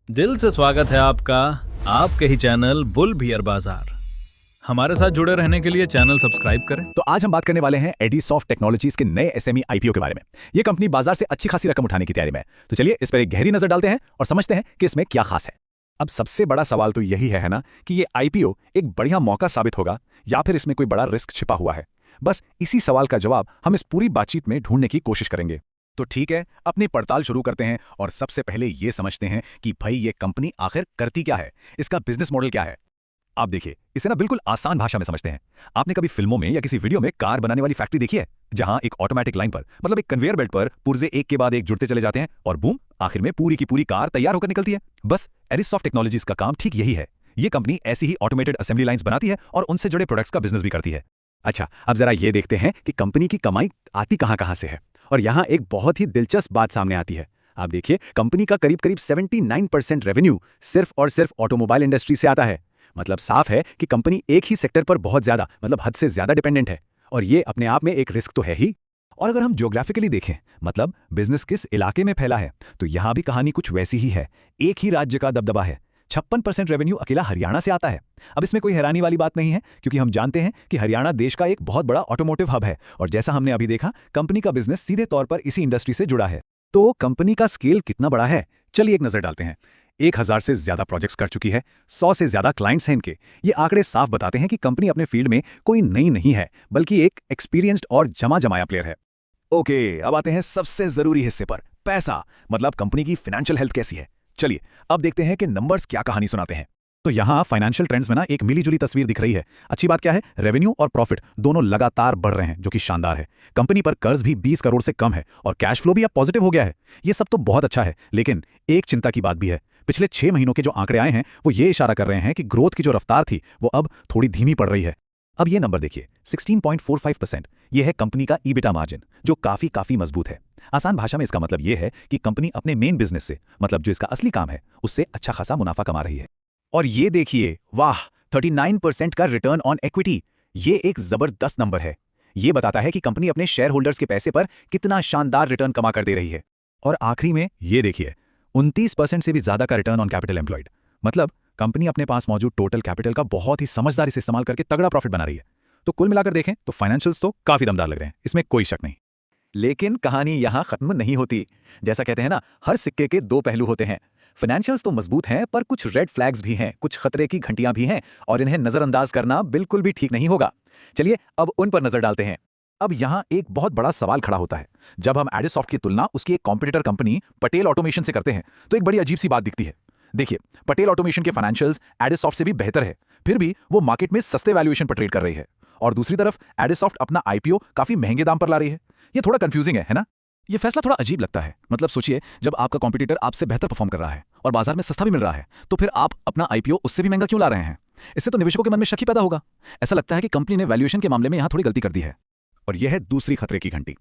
दिल से स्वागत है आपका आपके ही चैनल बुल बियर बाजार। हमारे साथ जुड़े रहने के लिए चैनल सब्सक्राइब करें। तो आज हम बात करने वाले हैं एडीसॉफ्ट टेक्नोलॉजीज के नए एसएमई आईपीओ के बारे में। ये कंपनी बाजार से अच्छी खासी रकम उठाने की तैयारी में है। तो चलिए इस पर एक गहरी नजर डालते हैं और समझते हैं कि इसमें क्या खास है। अब सबसे बड़ा सवाल तो यही है ना कि ये आईपीओ एक बढ़िया मौका साबित होगा या फिर इसमें कोई बड़ा रिस्क छिपा हुआ है। बस इसी सवाल का जवाब हम इस पूरी बातचीत में ढूंढने की कोशिश करेंगे। तो ठीक है, अपनी पड़ताल शुरू करते हैं और सबसे पहले ये समझते हैं कि भाई ये कंपनी आखिर करती क्या है, इसका बिजनेस मॉडल क्या है। आप देखिए, इसे ना बिल्कुल आसान भाषा में समझते हैं। आपने कभी फिल्मों में या किसी वीडियो में कार बनाने वाली फैक्ट्री देखी है, जहां एक ऑटोमेटिक लाइन पर मतलब एक कन्वेयर बेल्ट पर पुर्जे एक के बाद एक जुड़ते चले जाते हैं और बूम, आखिर में पूरी की पूरी कार तैयार होकर निकलती है। बस एडीसॉफ्ट टेक्नोलॉजीज का काम ठीक यही है। ये कंपनी ऐसी ही ऑटोमेटेड असेंबली लाइंस बनाती है और उनसे जुड़े प्रोडक्ट्स का बिजनेस भी करती है। अच्छा, अब जरा ये देखते हैं कि कंपनी की कमाई आती कहां से है। और यहां एक बहुत ही दिलचस्प बात सामने आती है। आप देखिए, कंपनी का करीब 79% रेवेन्यू सिर्फ और सिर्फ ऑटोमोबाइल इंडस्ट्री से आता है। मतलब साफ है कि कंपनी एक ही सेक्टर पर बहुत ज्यादा मतलब हद से ज्यादा डिपेंडेंट है और ये अपने आप में एक रिस्क तो है ही। और अगर हम ज्योग्राफिकली देखें, मतलब बिजनेस किस इलाके में फैला है, तो यहां भी कहानी कुछ वैसी ही है। एक ही राज्य का दबदबा है। 56% रेवेन्यू अकेला हरियाणा से आता है। अब इसमें कोई हैरानी वाली बात नहीं है, क्योंकि हम जानते हैं कि हरियाणा देश का एक बहुत बड़ा ऑटोमोटिव हब है और जैसा हमने अभी देखा, कंपनी का बिजनेस सीधे तौर पर इसी इंडस्ट्री से जुड़ा है। तो कंपनी का स्केल कितना बड़ा है, चलिए एक नजर डालते हैं। 1000 से ज्यादा प्रोजेक्ट्स कर चुकी है, 100 से ज्यादा क्लाइंट्स हैं इनके। ये आंकड़े साफ बताते हैं कि कंपनी अपने फील्ड में कोई नई नहीं है, बल्कि एक एक्सपीरियंस्ड और जमा जमाया प्लेयर है। ओके, अब आते हैं सबसे जरूरी हिस्से पर, पैसा। मतलब कंपनी की फाइनेंशियल हेल्थ कैसी है। चलिए अब देखते हैं कि नंबर्स क्या कहानी सुनाते हैं। तो यहां फाइनेंशियल ट्रेंड्स में ना एक मिलीजुली तस्वीर दिख रही है। अच्छी बात क्या है, रेवेन्यू और प्रॉफिट दोनों लगातार बढ़ रहे हैं, जो कि शानदार है। कंपनी पर कर्ज भी 20 करोड़ से कम है और कैश फ्लो भी अब पॉजिटिव हो गया है। ये सब तो बहुत अच्छा है, लेकिन एक चिंता की बात भी है। पिछले 6 महीनों के जो आंकड़े आए हैं वो ये इशारा कर रहे हैं कि ग्रोथ की जो रफ्तार थी वो अब थोड़ी धीमी पड़ रही है। अब ये नंबर देखिए, 16.45%। यह है कंपनी का ईबिटा मार्जिन, जो काफी मजबूत है। आसान भाषा में इसका मतलब यह है कि कंपनी अपने मेन बिजनेस से, मतलब जो इसका असली काम है, उससे अच्छा खासा मुनाफा कमा रही है। और ये देखिए, वाह, 39% का रिटर्न ऑन इक्विटी। ये एक जबरदस्त नंबर है। ये बताता है कि कंपनी अपने शेयर होल्डर्स के पैसे पर कितना शानदार रिटर्न कमा कर दे रही है। और आखिरी में ये देखिए, 29% से भी ज्यादा का रिटर्न ऑन कैपिटल एम्प्लॉयड। मतलब कंपनी अपने पास मौजूद टोटल कैपिटल का बहुत ही समझदारी से इस्तेमाल करके तगड़ा प्रॉफिट बना रही है। तो कुल मिलाकर देखें तो फाइनेंशियल्स तो काफी दमदार लग रहे हैं, इसमें कोई शक नहीं। लेकिन कहानी यहां खत्म नहीं होती। जैसा कहते हैं ना, हर सिक्के के दो पहलू होते हैं। फाइनेंशियल्स तो मजबूत हैं, पर कुछ रेड फ्लैग्स भी हैं, कुछ खतरे की घंटियां भी हैं और इन्हें नजरअंदाज करना बिल्कुल भी ठीक नहीं होगा। चलिए अब उन पर नजर डालते हैं। अब यहां एक बहुत बड़ा सवाल खड़ा होता है। जब हम एडीसॉफ्ट की तुलना उसकी एक कॉम्पिटिटर कंपनी पटेल ऑटोमेशन से करते हैं, तो एक बड़ी अजीब सी बात दिखती है। देखिए, पटेल ऑटोमेशन के फाइनेंशियल्स एडीसॉफ्ट से भी बेहतर है, फिर भी वो मार्केट में सस्ते वैल्यूएशन पर ट्रेड कर रही है। और दूसरी तरफ एडीसॉफ्ट अपना आईपीओ काफी महंगे दाम पर ला रही है। ये थोड़ा कंफ्यूजिंग है ना? ये फैसला थोड़ा अजीब लगता है। मतलब सोचिए, जब आपका कॉम्पिटिटर आपसे बेहतर परफॉर्म कर रहा है और बाजार में सस्ता भी मिल रहा है, तो फिर आप अपना आईपीओ उससे भी महंगा क्यों ला रहे हैं? इससे तो निवेशकों के मन में शक ही पैदा होगा। ऐसा लगता है कि कंपनी ने वैल्यूएशन के मामले में यहां थोड़ी गलती कर दी है। और यह है दूसरी खतरे की घंटी।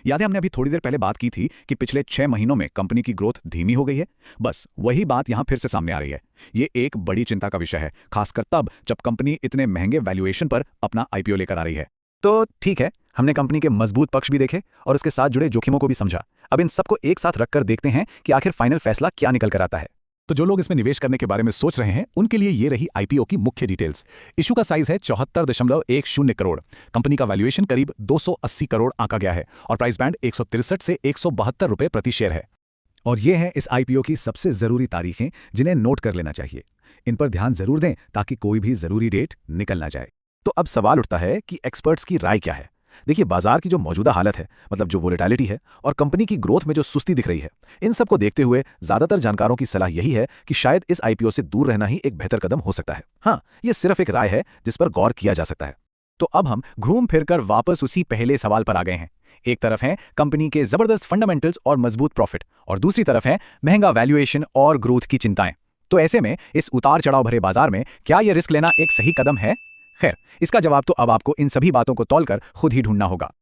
याद है, हमने अभी थोड़ी देर पहले बात की थी कि पिछले 6 महीनों में कंपनी की ग्रोथ धीमी हो गई है। बस वही बात यहां फिर से सामने आ रही है। ये एक बड़ी चिंता का विषय है, खासकर तब जब कंपनी इतने महंगे वैल्यूएशन पर अपना आईपीओ लेकर आ रही है। तो ठीक है, हमने कंपनी के मजबूत पक्ष भी देखे और उसके साथ जुड़े जोखिमों को भी समझा। अब इन सबको एक साथ रखकर देखते हैं कि आखिर फाइनल फैसला क्या निकल कर आता है। तो जो लोग इसमें निवेश करने के बारे में सोच रहे हैं, उनके लिए ये रही आईपीओ की मुख्य डिटेल्स। इशू का साइज है 74.10 करोड़। कंपनी का वैल्यूएशन करीब 280 करोड़ आंका गया है और प्राइस बैंड 163 से 172 रुपए प्रति शेयर है। और ये हैं इस आईपीओ की सबसे जरूरी तारीखें, जिन्हें नोट कर लेना चाहिए। इन पर ध्यान जरूर दें ताकि कोई भी जरूरी डेट निकल ना जाए। तो अब सवाल उठता है कि एक्सपर्ट्स की राय क्या है। देखिए, बाजार की जो मौजूदा हालत है, मतलब जो वोलेटिलिटी है, और कंपनी की ग्रोथ में जो सुस्ती दिख रही है, इन सब को देखते हुए ज्यादातर जानकारों की सलाह यही है कि शायद इस आईपीओ से दूर रहना ही एक बेहतर कदम हो सकता है। हाँ, ये सिर्फ एक राय है जिस पर गौर किया जा सकता है। तो अब हम घूम फिरकर वापस उसी पहले सवाल पर आ गए हैं। एक तरफ है कंपनी के जबरदस्त फंडामेंटल्स और मजबूत प्रॉफिट, और दूसरी तरफ है महंगा वैल्यूएशन और ग्रोथ की चिंताएं। तो ऐसे में इस उतार चढ़ाव भरे बाजार में क्या यह रिस्क लेना एक सही कदम है? खैर, इसका जवाब तो अब आपको इन सभी बातों को तौलकर खुद ही ढूंढना होगा।